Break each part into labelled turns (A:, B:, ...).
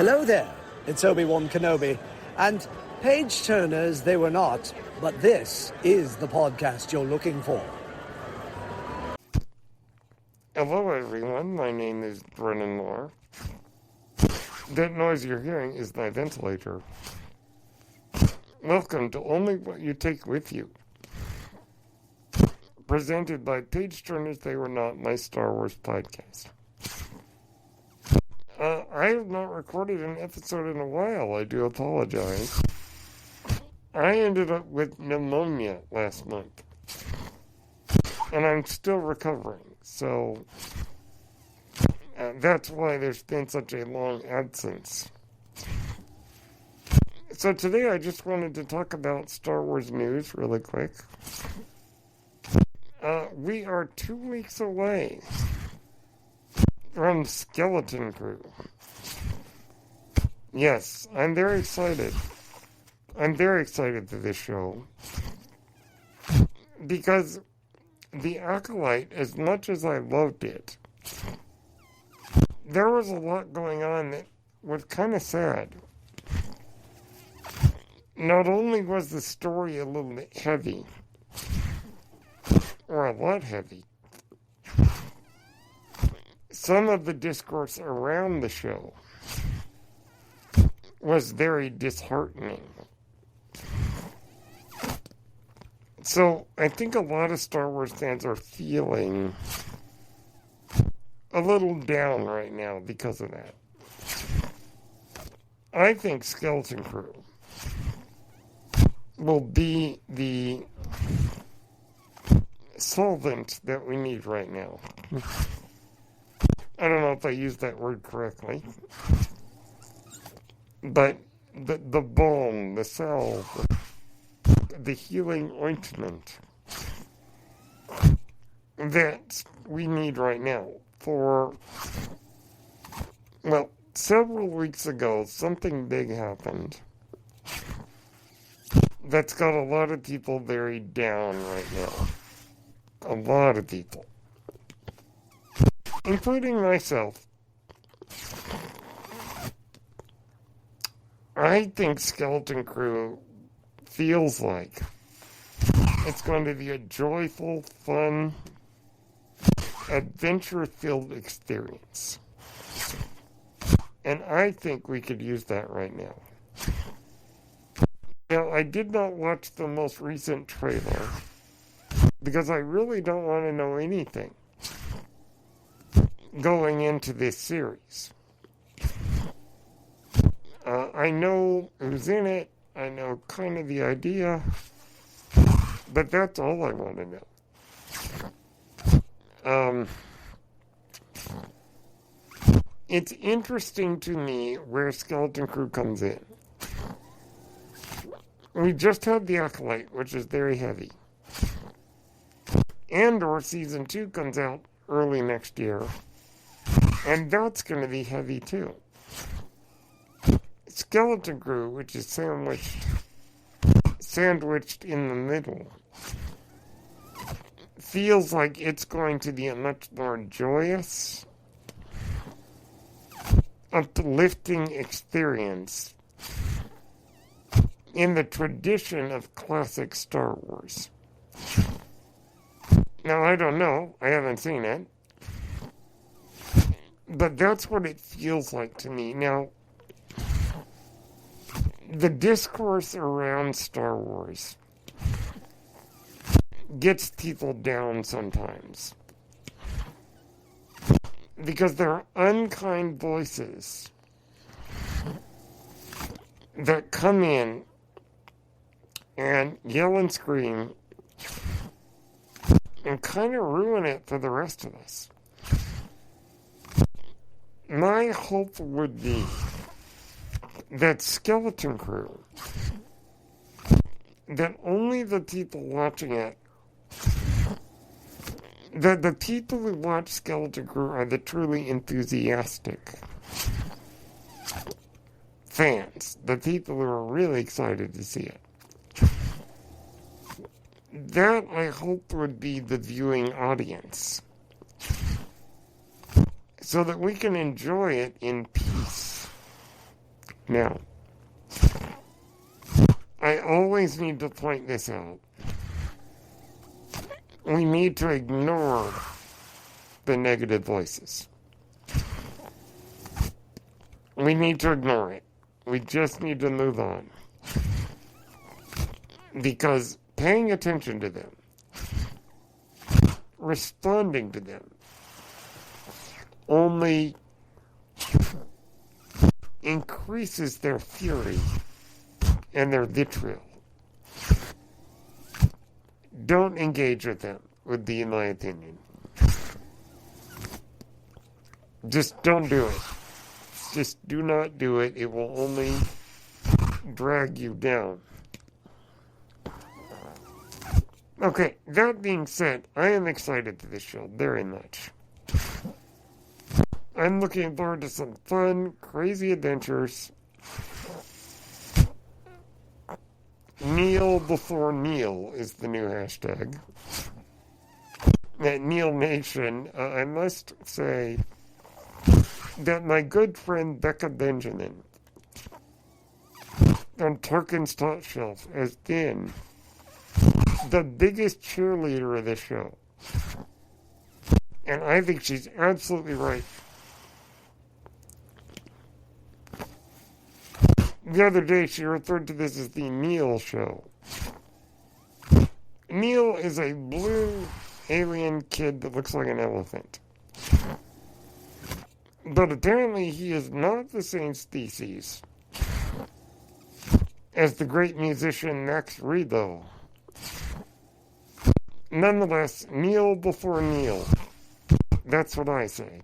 A: Hello there, it's Obi-Wan Kenobi, and page-turners they were not, but this is the podcast you're looking for.
B: Hello everyone, my name is Brennan Moore. That noise you're hearing is my ventilator. Welcome to Only What You Take With You. Presented by Page Turners They Were Not, my Star Wars podcast. I have not recorded an episode in a while, I do apologize. I ended up with pneumonia last month. And I'm still recovering, so that's why there's been such a long absence. So today I just wanted to talk about Star Wars news really quick. We are 2 weeks away from Skeleton Crew. Yes, I'm very excited. I'm very excited for this show. Because The Acolyte, as much as I loved it, there was a lot going on that was kind of sad. Not only was the story a little bit heavy, or a lot heavy, some of the discourse around the show was very disheartening. So I think a lot of Star Wars fans are feeling a little down right now because of that. I think Skeleton Crew will be the solvent that we need right now. I don't know if I used that word correctly. But the balm, the salve, the healing ointment that we need right now for, well, several weeks ago, something big happened that's got a lot of people very down right now. A lot of people. Including myself. I think Skeleton Crew feels like it's going to be a joyful, fun, adventure-filled experience. And I think we could use that right now. Now, I did not watch the most recent trailer because I really don't want to know anything going into this series. I know who's in it, I know kind of the idea, but that's all I want to know. It's interesting to me where Skeleton Crew comes in. We just had The Acolyte, which is very heavy. Andor Season 2 comes out early next year, and that's going to be heavy too. Skeleton Crew, which is sandwiched in the middle, feels like it's going to be a much more joyous, uplifting experience in the tradition of classic Star Wars. Now, I don't know. I haven't seen it. But that's what it feels like to me. Now, the discourse around Star Wars gets people down sometimes. Because there are unkind voices that come in and yell and scream and kind of ruin it for the rest of us. My hope would be that Skeleton Crew, that only the people watching it, that the people who watch Skeleton Crew are the truly enthusiastic fans, the people who are really excited to see it. That, I hope, would be the viewing audience, so that we can enjoy it in peace Now, I always need to point this out. We need to ignore the negative voices. We need to ignore it. We just need to move on. Because paying attention to them, responding to them, only increases their fury and their vitriol. Don't engage with them, would be my opinion. Just don't do it. Just do not do it. It will only drag you down. Okay, that being said, I am excited for this show very much. I'm looking forward to some fun, crazy adventures. Kneel before Neil is the new hashtag. At Neil Nation, I must say that my good friend Becca Benjamin on Tolkien's Top Shelf has been the biggest cheerleader of this show. And I think she's absolutely right. The other day she referred to this as the Neil Show. Neil is a blue alien kid that looks like an elephant. But apparently he is not the same species as the great musician Max Rebo. Nonetheless, kneel before Neil. That's what I say.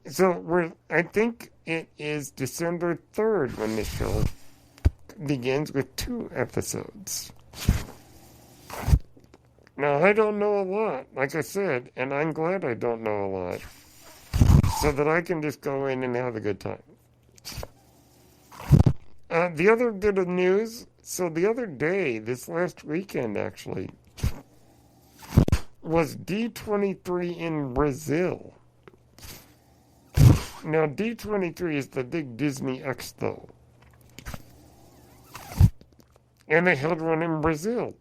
B: So I think it is December 3rd when this show begins with 2 episodes. Now, I don't know a lot, like I said, and I'm glad I don't know a lot, so that I can just go in and have a good time. The other bit of news, so the other day, this last weekend actually, was D23 in Brazil. Now, D23 is the big Disney Expo. And they held one in Brazil.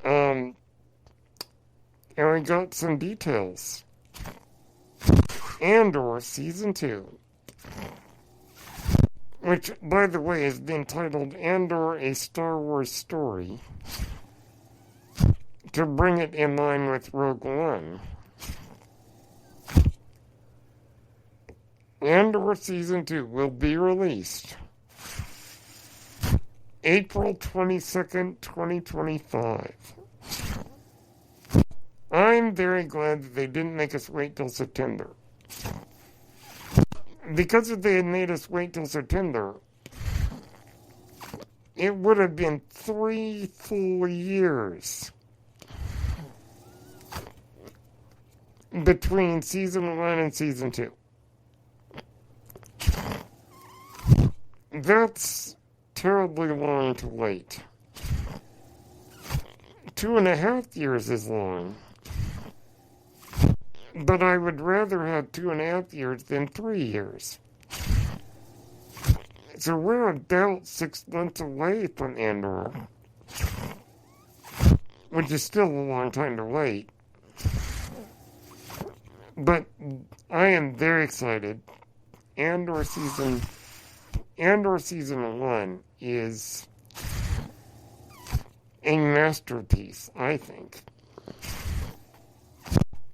B: And we got some details. Andor Season 2. Which, by the way, has been titled Andor, A Star Wars Story. To bring it in line with Rogue One. Andor Season 2 will be released April 22nd, 2025. I'm very glad that they didn't make us wait till September. Because if they had made us wait till September, it would have been 3 full years between Season 1 and Season 2. That's terribly long to wait. 2.5 years is long. But I would rather have 2.5 years than 3 years. So we're about 6 months away from Andor, which is still a long time to wait. But I am very excited. Andor Season 1 is a masterpiece, I think.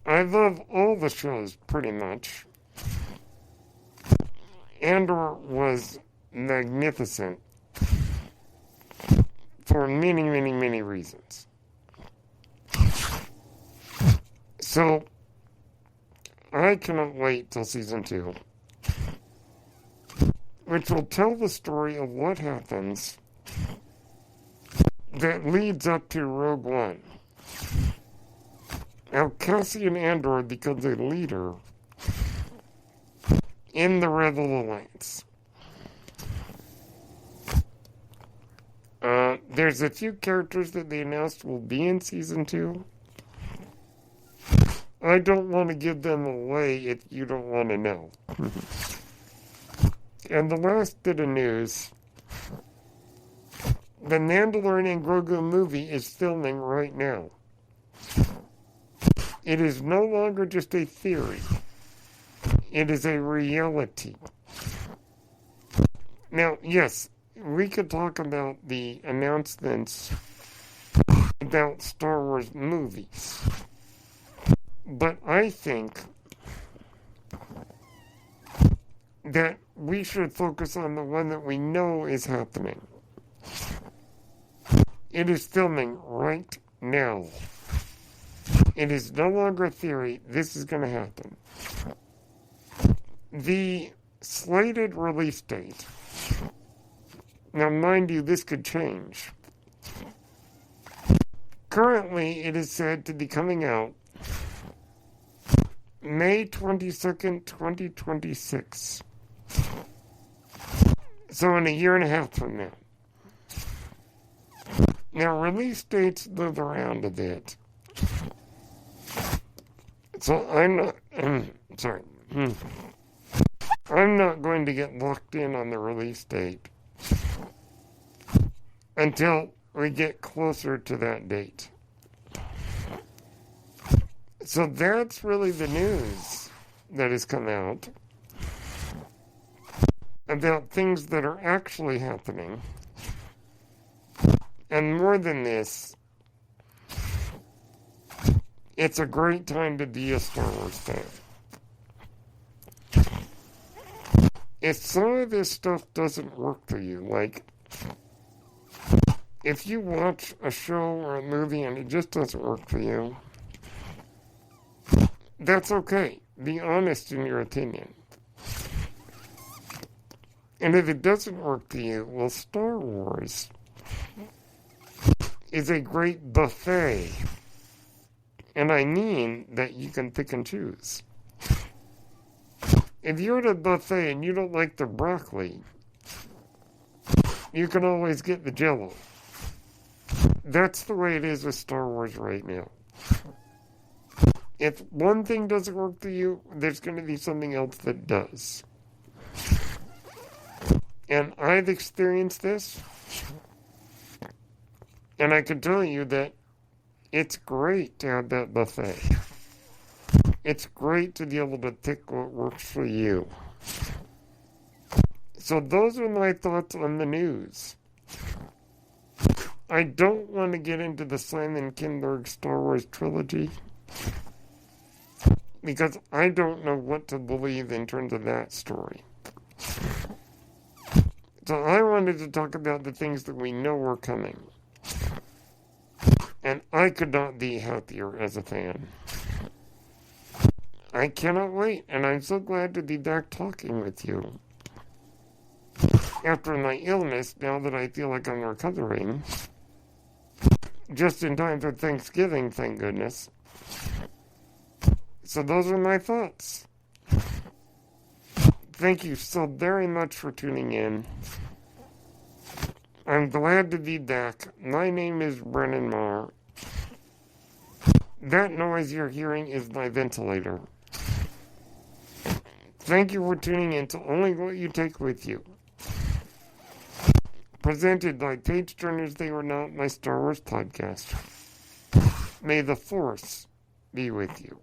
B: I love all the shows, pretty much. Andor was magnificent for many, many, many reasons. So, I cannot wait till Season 2, which will tell the story of what happens that leads up to Rogue One. Now, Cassian Andor becomes a leader in the Rebel Alliance. There's a few characters that they announced will be in Season 2. I don't want to give them away if you don't want to know. And the last bit of news, the Mandalorian and Grogu movie is filming right now. It is no longer just a theory. It is a reality. Now, yes, we could talk about the announcements about Star Wars movies. But I think that we should focus on the one that we know is happening. It is filming right now. It is no longer a theory. This is going to happen. The slated release date. Now, mind you, this could change. Currently, it is said to be coming out May 22nd, 2026. So in a year and a half from now. Now, release dates move around a bit. So I'm not, I'm not going to get locked in on the release date until we get closer to that date. So that's really the news that has come out about things that are actually happening. And more than this, it's a great time to be a Star Wars fan. If some of this stuff doesn't work for you, like if you watch a show or a movie and it just doesn't work for you, that's okay. Be honest in your opinion. And if it doesn't work for you, well, Star Wars is a great buffet. And I mean that you can pick and choose. If you're at a buffet and you don't like the broccoli, you can always get the Jell-O. That's the way it is with Star Wars right now. If one thing doesn't work for you, there's going to be something else that does. And I've experienced this. And I can tell you that it's great to have that buffet. It's great to be able to pick what works for you. So those are my thoughts on the news. I don't want to get into the Simon Kinberg Star Wars trilogy, because I don't know what to believe in terms of that story. So I wanted to talk about the things that we know are coming. And I could not be happier as a fan. I cannot wait, and I'm so glad to be back talking with you. After my illness, now that I feel like I'm recovering, just in time for Thanksgiving, thank goodness. So those are my thoughts. Thank you so very much for tuning in. I'm glad to be back. My name is Brennan Marr. That noise you're hearing is my ventilator. Thank you for tuning in to Only What You Take With You. Presented by Page Turners They Were Not, my Star Wars podcast. May the Force be with you.